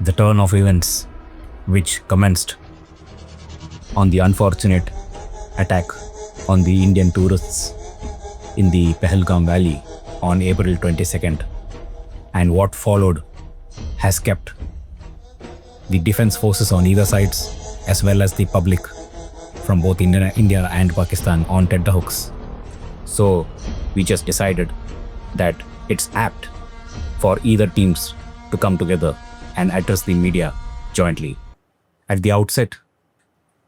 the turn of events which commenced on the unfortunate attack on the Indian tourists in the Pahalgam Valley on April 22nd, and what followed has kept the defense forces on either sides as well as the public from both India and Pakistan on tenterhooks. So we just decided that it's apt for either teams to come together and address the media jointly. At the outset,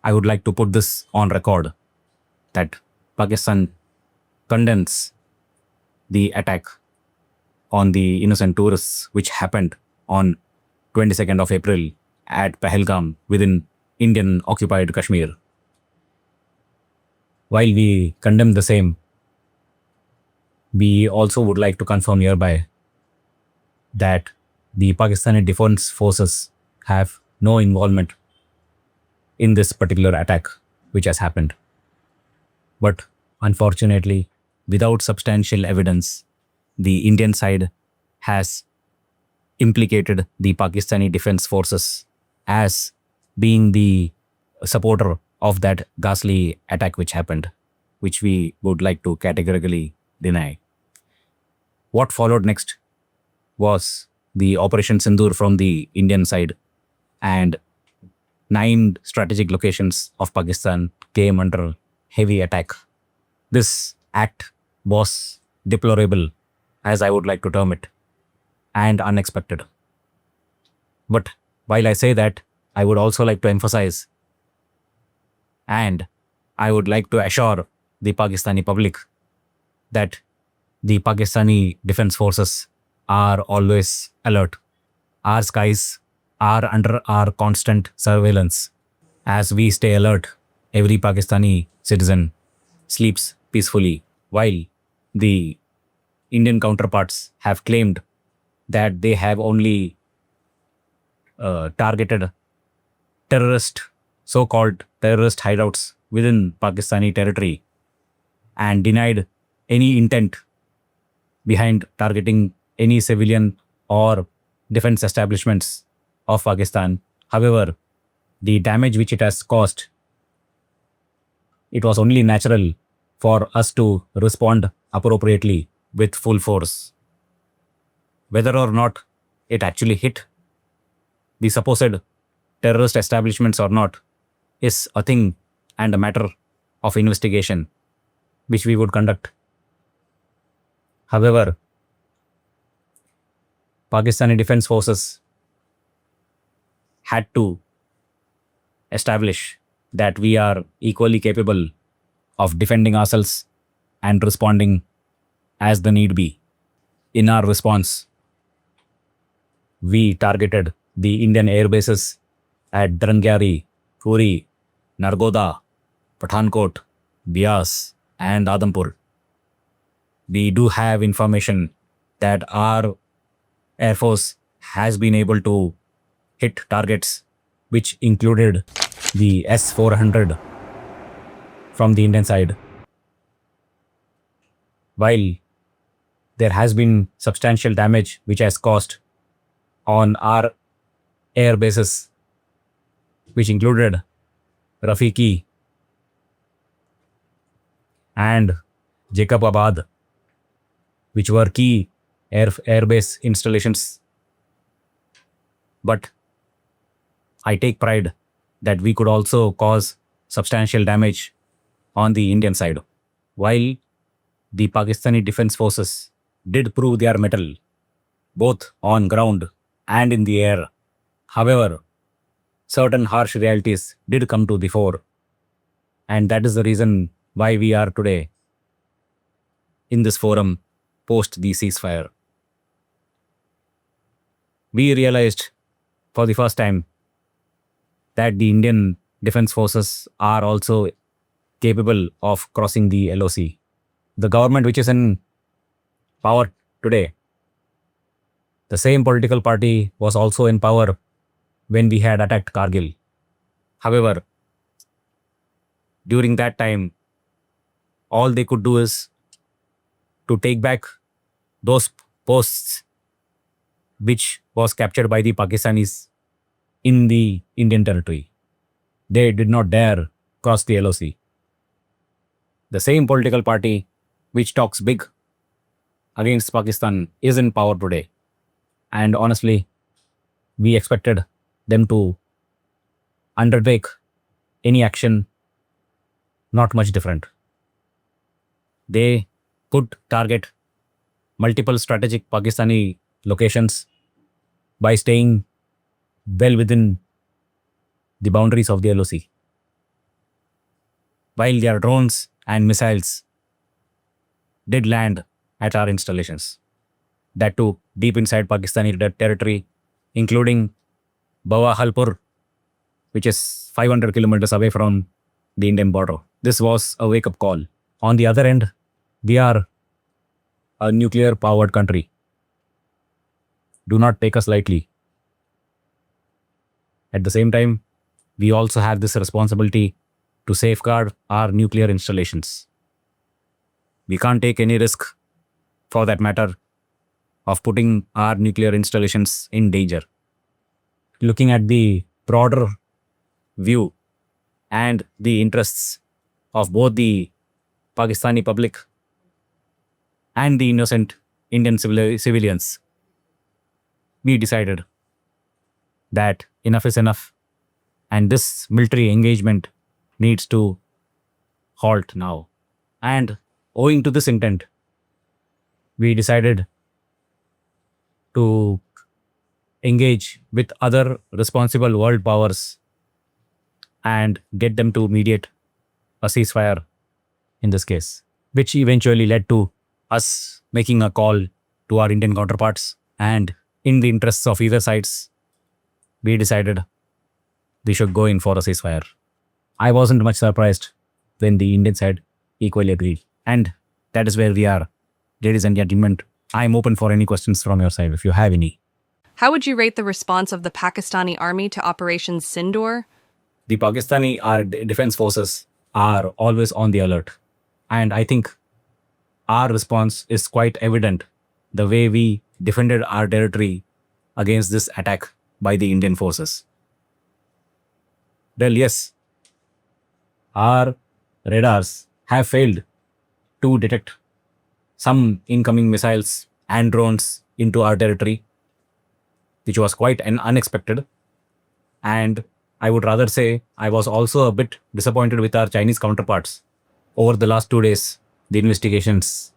I would like to put this on record that Pakistan condemns the attack on the innocent tourists which happened on 22nd of April at Pahalgam within Indian occupied Kashmir. While we condemn the same, we also would like to confirm hereby that the Pakistani Defense Forces have no involvement in this particular attack which has happened. But unfortunately, without substantial evidence, the Indian side has implicated the Pakistani Defense Forces as being the supporter of that ghastly attack which happened, which we would like to categorically deny. What followed next was the Operation Sindoor from the Indian side, and 9 strategic locations of Pakistan came under heavy attack. This act was deplorable, as I would like to term it, and unexpected. But while I say that, I would also like to emphasize and I would like to assure the Pakistani public that the Pakistani Defense Forces are always alert. Our skies are under our constant surveillance. As we stay alert, every Pakistani citizen sleeps peacefully, while the Indian counterparts have claimed that they have only targeted so-called terrorist hideouts within Pakistani territory and denied any intent behind targeting any civilian or defense establishments of Pakistan. However, the damage which it has caused, it was only natural for us to respond appropriately with full force. Whether or not it actually hit the supposed terrorist establishments or not is a thing and a matter of investigation which we would conduct. However, Pakistani Defense Forces had to establish that we are equally capable of defending ourselves and responding as the need be. In our response, we targeted the Indian air bases at Drangyari, Puri, Nargoda, Pathankot, Bias, and Adampur. We do have information that our Air Force has been able to hit targets which included the S-400 from the Indian side. While there has been substantial damage which has caused on our air bases, which included Rafiki and Jacobabad, which were key airbase installations. But I take pride that we could also cause substantial damage on the Indian side. While the Pakistani Defense Forces did prove their mettle, both on ground and in the air, however, certain harsh realities did come to the fore. And that is the reason why we are today in this forum post the ceasefire. We realized for the first time that the Indian Defense Forces are also capable of crossing the LOC. The government which is in power today, the same political party was also in power when we had attacked Kargil. However, during that time, all they could do is to take back those posts which was captured by the Pakistanis in the Indian territory. They did not dare cross the LOC. The same political party which talks big against Pakistan is in power today. And honestly, we expected them to undertake any action not much different. They could target multiple strategic Pakistani locations by staying well within the boundaries of the LOC, while their drones and missiles did land at our installations. That too, deep inside Pakistani territory, including Bawa Halpur, which is 500 kilometers away from the Indian border. This was a wake-up call. On the other end, we are a nuclear-powered country. Do not take us lightly. At the same time, we also have this responsibility to safeguard our nuclear installations. We can't take any risk, for that matter, of putting our nuclear installations in danger. Looking at the broader view and the interests of both the Pakistani public and the innocent Indian civilians, we decided that enough is enough and this military engagement needs to halt now. And owing to this intent, we decided to engage with other responsible world powers and get them to mediate a ceasefire in this case, which eventually led to us making a call to our Indian counterparts. And in the interests of either sides, we decided we should go in for a ceasefire. I wasn't much surprised when the Indian side equally agreed. And that is where we are. Ladies and gentlemen, I am open for any questions from your side if you have any. How would you rate the response of the Pakistani army to Operation Sindoor? The Pakistani defense forces are always on the alert. And I think our response is quite evident, the way we defended our territory against this attack by the Indian forces. Well, yes, our radars have failed to detect some incoming missiles and drones into our territory, which was quite unexpected. And I would rather say I was also a bit disappointed with our Chinese counterparts. Over the last 2 days, the investigations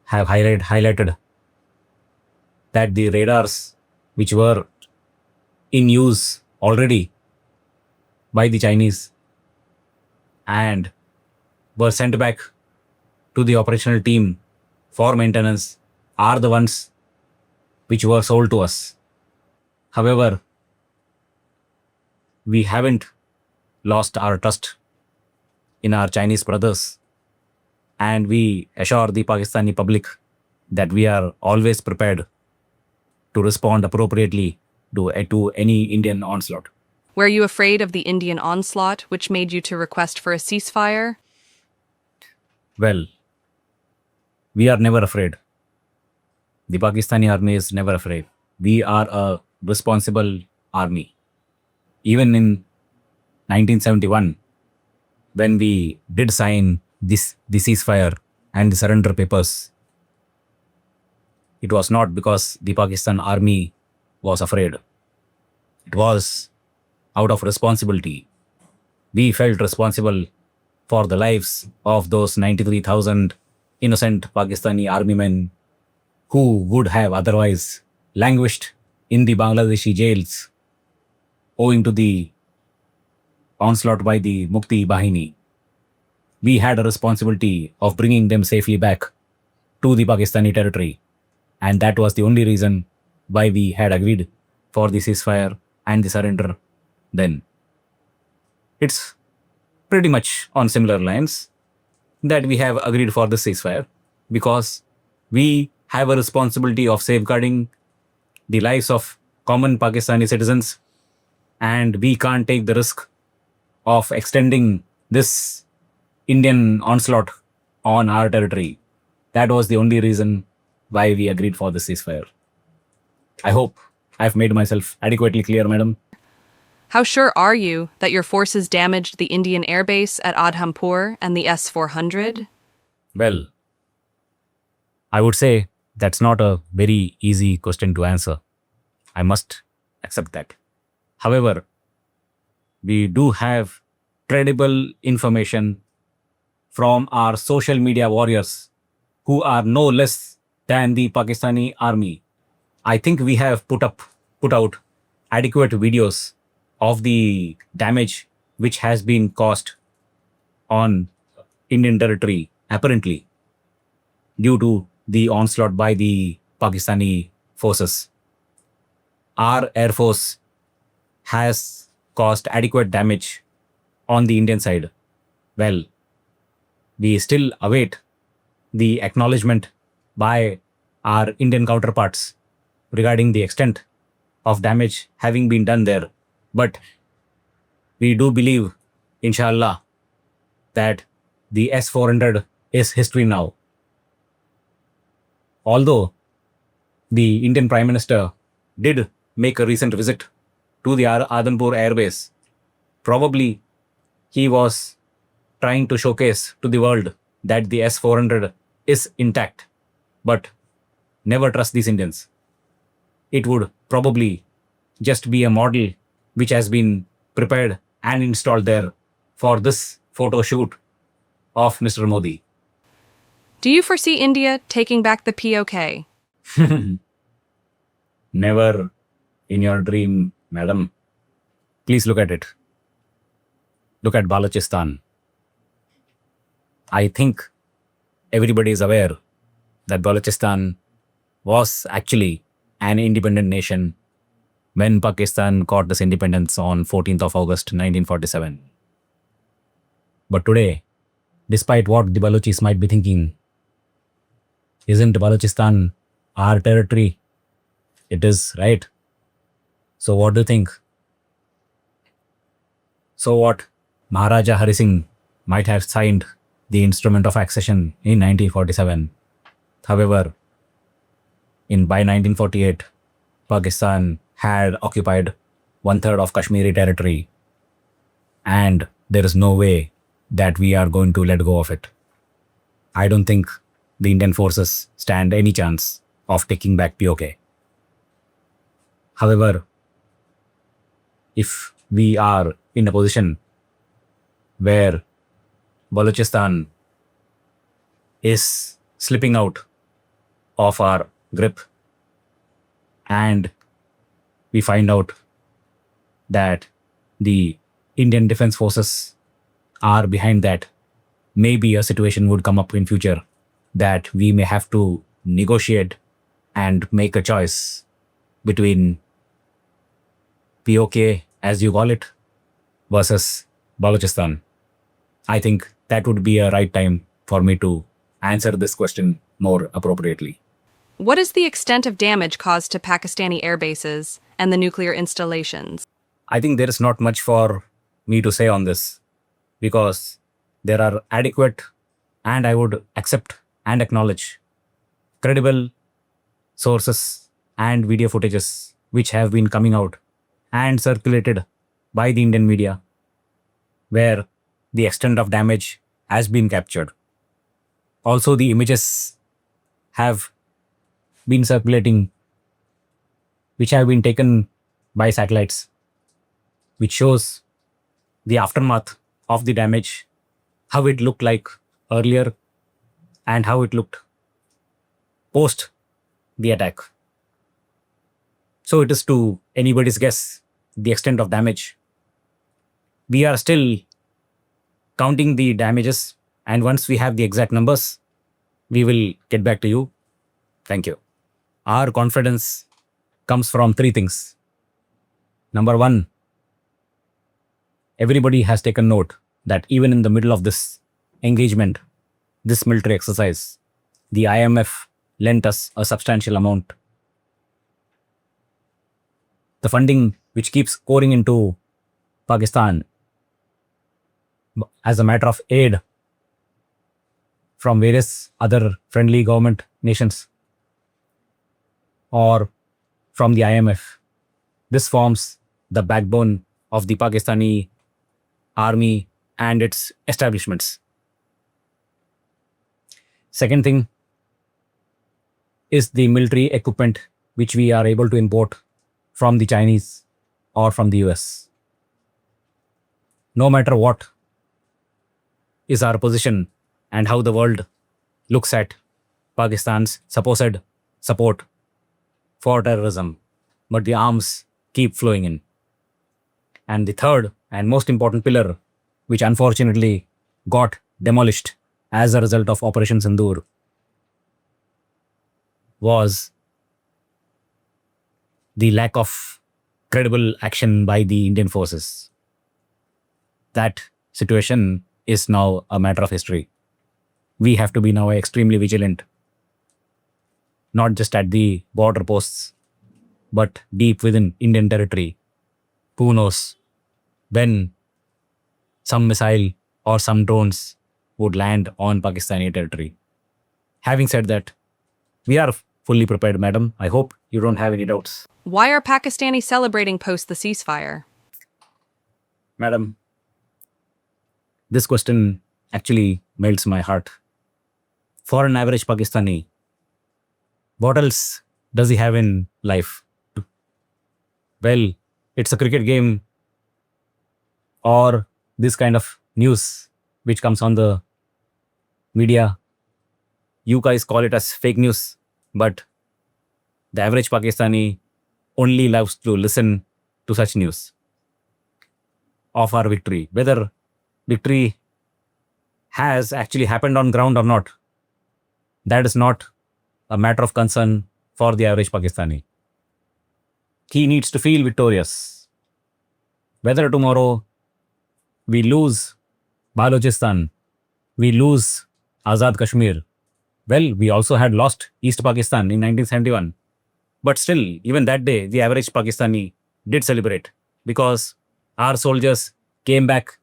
have highlighted that the radars which were in use already by the Chinese and were sent back to the operational team for maintenance are the ones which were sold to us. However, we haven't lost our trust in our Chinese brothers, and we assure the Pakistani public that we are always prepared to respond appropriately to any Indian onslaught. Were you afraid of the Indian onslaught, which made you to request for a ceasefire? Well, we are never afraid. The Pakistani army is never afraid. We are a responsible army. Even in 1971, when we did sign the ceasefire and the surrender papers, it was not because the Pakistan army was afraid. It was out of responsibility. We felt responsible for the lives of those 93,000 innocent Pakistani army men who would have otherwise languished in the Bangladeshi jails owing to the onslaught by the Mukti Bahini. We had a responsibility of bringing them safely back to the Pakistani territory, and that was the only reason why we had agreed for the ceasefire and the surrender then. It's pretty much on similar lines that we have agreed for the ceasefire because we have a responsibility of safeguarding the lives of common Pakistani citizens, and we can't take the risk of extending this Indian onslaught on our territory. That was the only reason why we agreed for the ceasefire. I hope I've made myself adequately clear, madam. How sure are you that your forces damaged the Indian airbase at Adhampur and the S-400? Well, I would say that's not a very easy question to answer. I must accept that. However, we do have credible information from our social media warriors who are no less than the Pakistani army. I think we have put out adequate videos of the damage which has been caused on Indian territory apparently due to the onslaught by the Pakistani forces. Our air force has caused adequate damage on the Indian side. Well, we still await the acknowledgement by our Indian counterparts regarding the extent of damage having been done there. But we do believe, inshallah, that the S-400 is history now. Although the Indian Prime Minister did make a recent visit to the Adanpur Air Base, probably he was trying to showcase to the world that the S-400 is intact. But never trust these Indians. It would probably just be a model which has been prepared and installed there for this photo shoot of Mr. Modi. Do you foresee India taking back the POK? Never in your dream, madam. Please look at it. Look at Balochistan. I think everybody is aware that Balochistan was actually an independent nation when Pakistan got this independence on 14th of August 1947. But today, despite what the Balochis might be thinking, isn't Balochistan our territory? It is, right? So what do you think? So what? Maharaja Hari Singh might have signed the instrument of accession in 1947. However, by 1948, Pakistan had occupied 1/3 of Kashmiri territory, and there is no way that we are going to let go of it. I don't think the Indian forces stand any chance of taking back POK. However, if we are in a position where Balochistan is slipping out of our grip and we find out that the Indian Defense Forces are behind that, maybe a situation would come up in future that we may have to negotiate and make a choice between POK, as you call it, versus Balochistan. I think that would be a right time for me to answer this question more appropriately. What is the extent of damage caused to Pakistani air bases and the nuclear installations? I think there is not much for me to say on this because there are adequate, and I would accept and acknowledge, credible sources and video footages which have been coming out and circulated by the Indian media where the extent of damage has been captured. Also, the images have been circulating which have been taken by satellites, which shows the aftermath of the damage, how it looked like earlier and how it looked post the attack. So it is to anybody's guess the extent of damage. We are still counting the damages, and once we have the exact numbers, we will get back to you. Thank you. Our confidence comes from three things. Number one, everybody has taken note that even in the middle of this engagement, this military exercise, the IMF lent us a substantial amount. The funding which keeps pouring into Pakistan as a matter of aid from various other friendly government nations or from the IMF This forms the backbone of the Pakistani army and its establishments. Second thing is the military equipment which we are able to import from the Chinese or from the US. No matter what is our position and how the world looks at Pakistan's supposed support for terrorism, but the arms keep flowing in. And the third and most important pillar, which unfortunately got demolished as a result of Operation Sindoor, was the lack of credible action by the Indian forces. That situation is now a matter of history. We have to be now extremely vigilant, not just at the border posts, but deep within Indian territory. Who knows when some missile or some drones would land on Pakistani territory. Having said that, we are fully prepared, madam. I hope you don't have any doubts. Why are Pakistanis celebrating post the ceasefire? Madam, this question actually melts my heart. For an average Pakistani, what else does he have in life? Well, it's a cricket game or this kind of news which comes on the media. You guys call it as fake news, but the average Pakistani only loves to listen to such news of our victory. Whether victory has actually happened on ground or not, that is not a matter of concern for the average Pakistani. He needs to feel victorious. Whether tomorrow we lose Balochistan, we lose Azad Kashmir. Well, we also had lost East Pakistan in 1971. But still, even that day, the average Pakistani did celebrate because our soldiers came back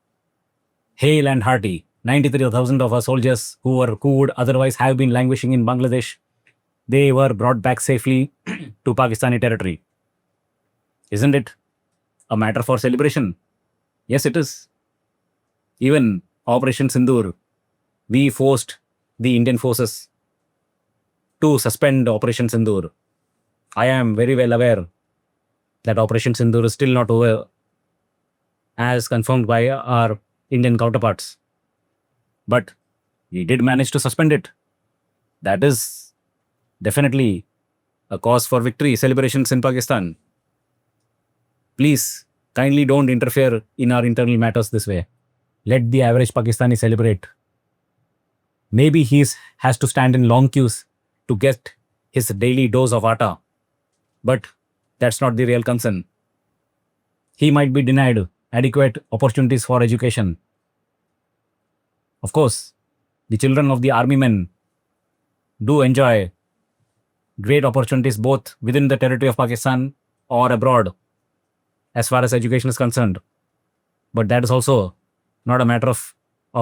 hale and hearty. 93,000 of our soldiers who would otherwise have been languishing in Bangladesh, they were brought back safely to Pakistani territory. Isn't it a matter for celebration? Yes, it is. Even Operation Sindoor, we forced the Indian forces to suspend Operation Sindoor. I am very well aware that Operation Sindoor is still not over, as confirmed by our Indian counterparts. But we did manage to suspend it. That is definitely a cause for victory celebrations in Pakistan. Please, kindly don't interfere in our internal matters this way. Let the average Pakistani celebrate. Maybe he has to stand in long queues to get his daily dose of atta. But that's not the real concern. He might be denied adequate opportunities for education. Of course, the children of the army men do enjoy great opportunities both within the territory of Pakistan or abroad as far as education is concerned. But that is also not a matter of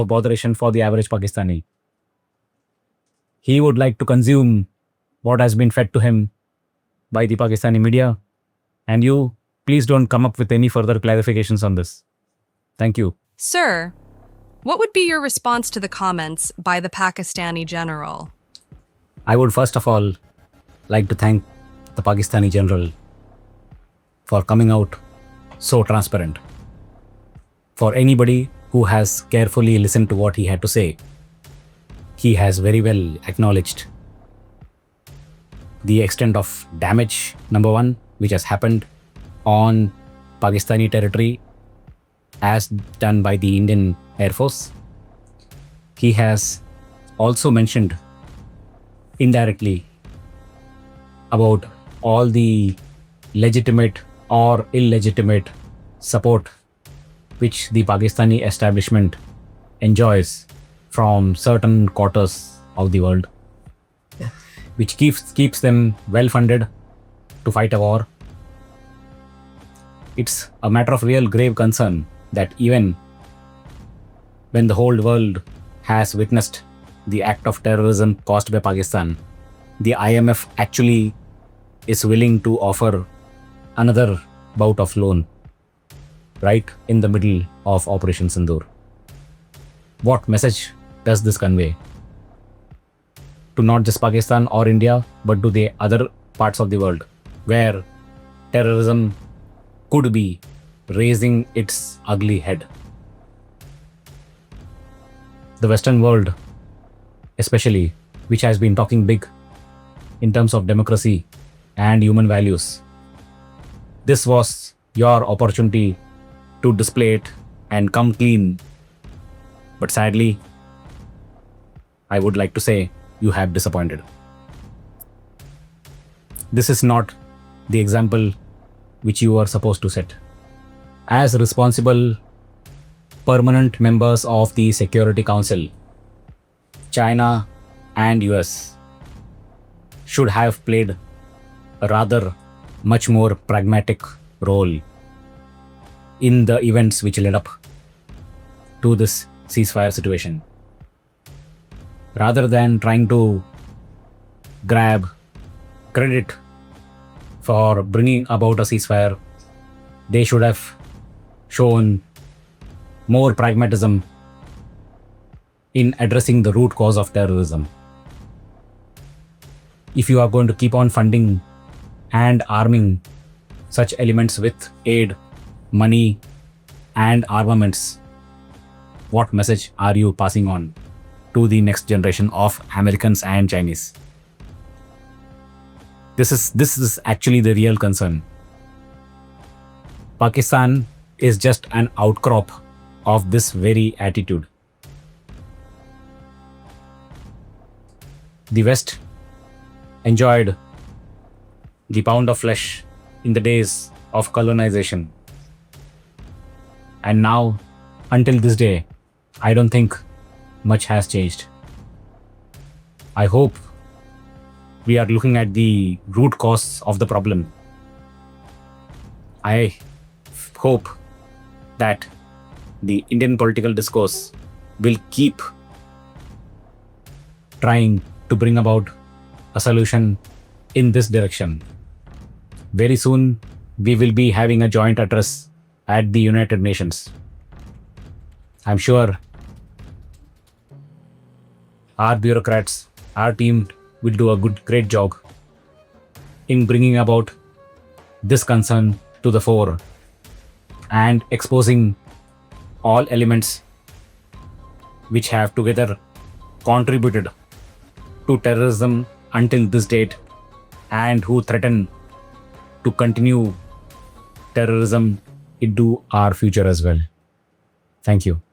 botheration for the average Pakistani. He would like to consume what has been fed to him by the Pakistani media. And you, please don't come up with any further clarifications on this. Thank you. Sir, what would be your response to the comments by the Pakistani general? I would first of all like to thank the Pakistani general for coming out so transparent. For anybody who has carefully listened to what he had to say, he has very well acknowledged the extent of damage, number one, which has happened on Pakistani territory as done by the Indian Air Force. He has also mentioned indirectly about all the legitimate or illegitimate support which the Pakistani establishment enjoys from certain quarters of the world, which keeps them well funded to fight a war. It's a matter of real grave concern that even when the whole world has witnessed the act of terrorism caused by Pakistan, the IMF actually is willing to offer another bout of loan right in the middle of Operation Sindoor. What message does this convey to not just Pakistan or India, but to the other parts of the world where terrorism could be raising its ugly head? The Western world, especially, which has been talking big in terms of democracy and human values, this was your opportunity to display it and come clean. But sadly, I would like to say you have disappointed. This is not the example which you are supposed to set. As responsible permanent members of the Security Council, China and US should have played a rather much more pragmatic role in the events which led up to this ceasefire situation. Rather than trying to grab credit for bringing about a ceasefire, they should have shown more pragmatism in addressing the root cause of terrorism. If you are going to keep on funding and arming such elements with aid, money, and armaments, what message are you passing on to the next generation of Americans and Chinese? This is actually the real concern. Pakistan is just an outcrop of this very attitude. The West enjoyed the pound of flesh in the days of colonization. And now, until this day, I don't think much has changed. I hope we are looking at the root cause of the problem. I hope that the Indian political discourse will keep trying to bring about a solution in this direction. Very soon, we will be having a joint address at the United Nations. I'm sure our bureaucrats, our team will do a great job in bringing about this concern to the fore and exposing all elements which have together contributed to terrorism until this date and who threaten to continue terrorism into our future as well. Thank you.